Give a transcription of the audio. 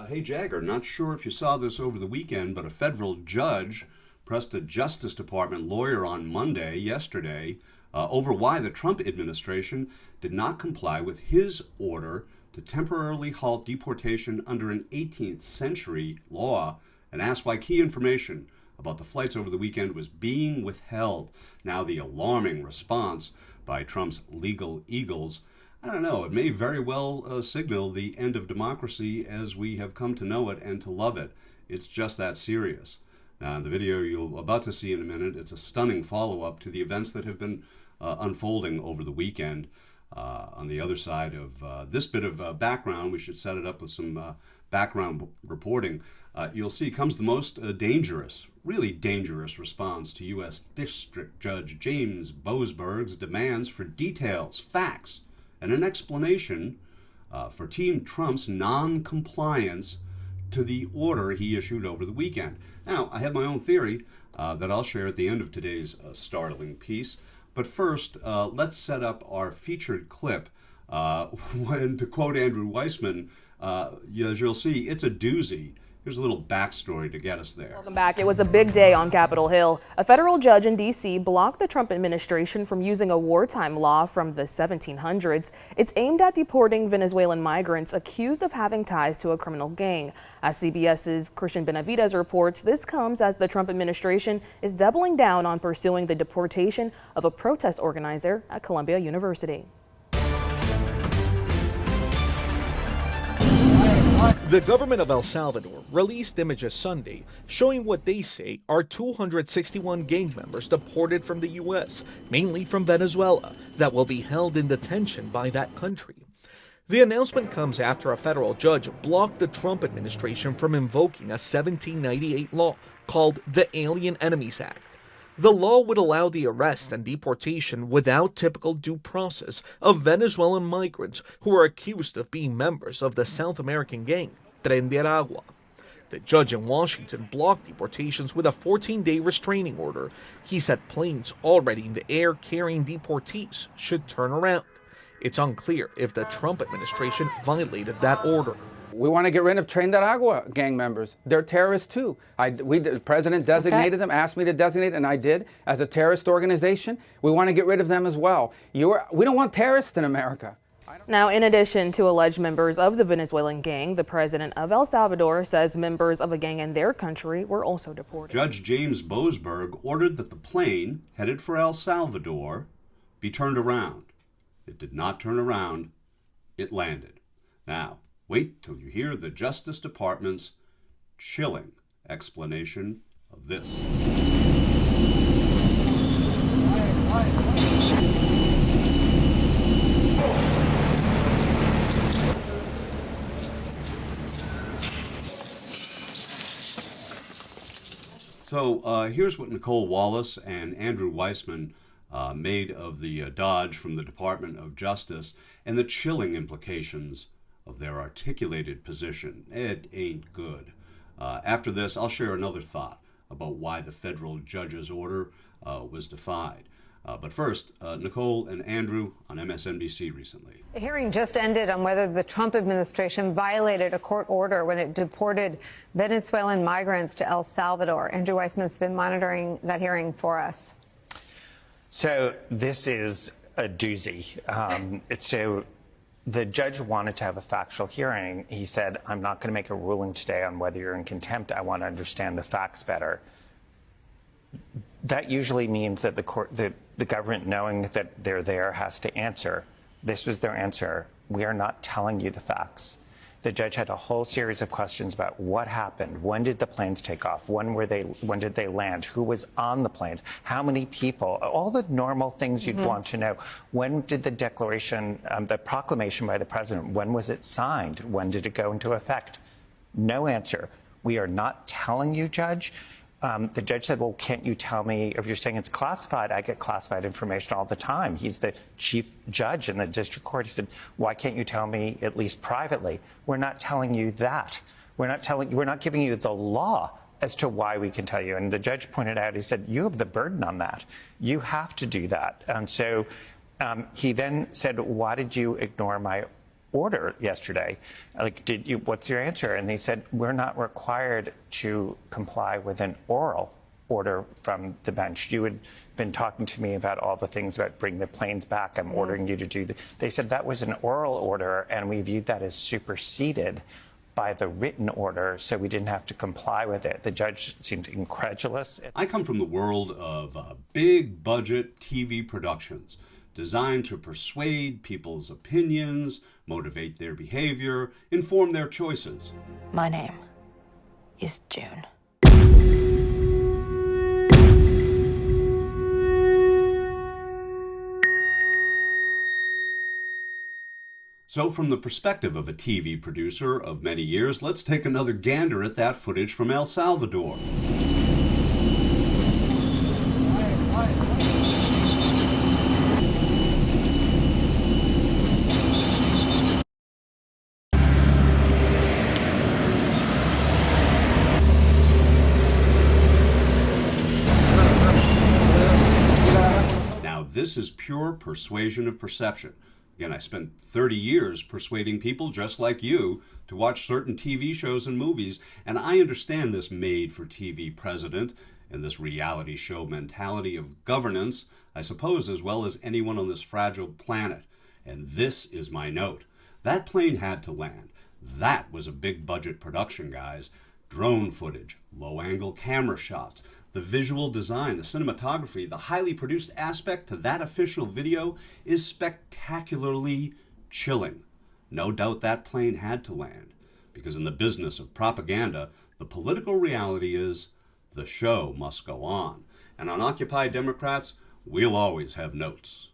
Hey, Jagger, not sure if you saw this over the weekend, but a federal judge pressed a Justice Department lawyer on yesterday, over why the Trump administration did not comply with his order to temporarily halt deportation under an 18th century law, and asked why key information about the flights over the weekend was being withheld. Now, the alarming response by Trump's legal eagles, I don't know, it may very well signal the end of democracy as we have come to know it and to love it. It's just that serious. Now, in the video you're about to see in a minute, it's a stunning follow-up to the events that have been unfolding over the weekend. On the other side of this bit of background, we should set it up with some background reporting. You'll see comes the most dangerous, really dangerous response to U.S. District Judge James Boasberg's demands for details, facts, and an explanation for Team Trump's non-compliance to the order he issued over the weekend. Now, I have my own theory that I'll share at the end of today's startling piece. But first, let's set up our featured clip. When, to quote Andrew Weissman, as you'll see, it's a doozy. Here's a little backstory to get us there. Welcome back. It was a big day on Capitol Hill. A federal judge in D.C. blocked the Trump administration from using a wartime law from the 1700s. It's aimed at deporting Venezuelan migrants accused of having ties to a criminal gang. As CBS's Christian Benavides reports, this comes as the Trump administration is doubling down on pursuing the deportation of a protest organizer at Columbia University. The government of El Salvador released images Sunday showing what they say are 261 gang members deported from the U.S., mainly from Venezuela, that will be held in detention by that country. The announcement comes after a federal judge blocked the Trump administration from invoking a 1798 law called the Alien Enemies Act. The law would allow the arrest and deportation without typical due process of Venezuelan migrants who are accused of being members of the South American gang, Tren de Aragua. The judge in Washington blocked deportations with a 14-day restraining order. He said planes already in the air carrying deportees should turn around. It's unclear if the Trump administration violated that order. We want to get rid of Tren de Aragua gang members. They're terrorists too. The president designated them, asked me to designate, and I did, as a terrorist organization. We want to get rid of them as well. We don't want terrorists in America. Now, in addition to alleged members of the Venezuelan gang, the president of El Salvador says members of a gang in their country were also deported. Judge James Boasberg ordered that the plane headed for El Salvador be turned around. It did not turn around. It landed. Now, wait till you hear the Justice Department's chilling explanation of this. So here's what Nicole Wallace and Andrew Weissman made of the dodge from the Department of Justice and the chilling implications of their articulated position. It ain't good. After this, I'll share another thought about why the federal judge's order was defied. But first, Nicole and Andrew on MSNBC recently. The hearing just ended on whether the Trump administration violated a court order when it deported Venezuelan migrants to El Salvador. Andrew Weissman's been monitoring that hearing for us. So this is a doozy. So the judge wanted to have a factual hearing. He said, I'm not going to make a ruling today on whether you're in contempt. I want to understand the facts better. That usually means that the government, knowing that they're there, has to answer. This was their answer. We are not telling you the facts. The judge had a whole series of questions about what happened. When did the planes take off? When did they land? Who was on the planes? How many people? All the normal things you'd want to know. When did the declaration, the proclamation by the president, when was it signed? When did it go into effect? No answer. We are not telling you, Judge. The judge said, well, can't you tell me if you're saying it's classified? I get classified information all the time. He's the chief judge in the district court. He said, why can't you tell me at least privately? We're not telling you that. We're not giving you the law as to why we can tell you. And the judge pointed out, he said, you have the burden on that. You have to do that. And so he then said, why did you ignore my order yesterday. Like, what's your answer? And they said, we're not required to comply with an oral order from the bench. You had been talking to me about all the things about bring the planes back. I'm ordering you to do They said that was an oral order, and we viewed that as superseded by the written order, so we didn't have to comply with it. The judge seemed incredulous. I come from the world of big budget TV productions designed to persuade people's opinions, motivate their behavior, inform their choices. My name is June. So from the perspective of a TV producer of many years, let's take another gander at that footage from El Salvador. Now this is pure persuasion of perception. Again, I spent 30 years persuading people just like you to watch certain TV shows and movies, and I understand this made-for-TV president and this reality show mentality of governance, I suppose, as well as anyone on this fragile planet. And this is my note. That plane had to land. That was a big-budget production, guys. Drone footage, low-angle camera shots, the visual design, the cinematography, the highly produced aspect to that official video is spectacularly chilling. No doubt that plane had to land, because in the business of propaganda, the political reality is the show must go on. And on Occupy Democrats, we'll always have notes.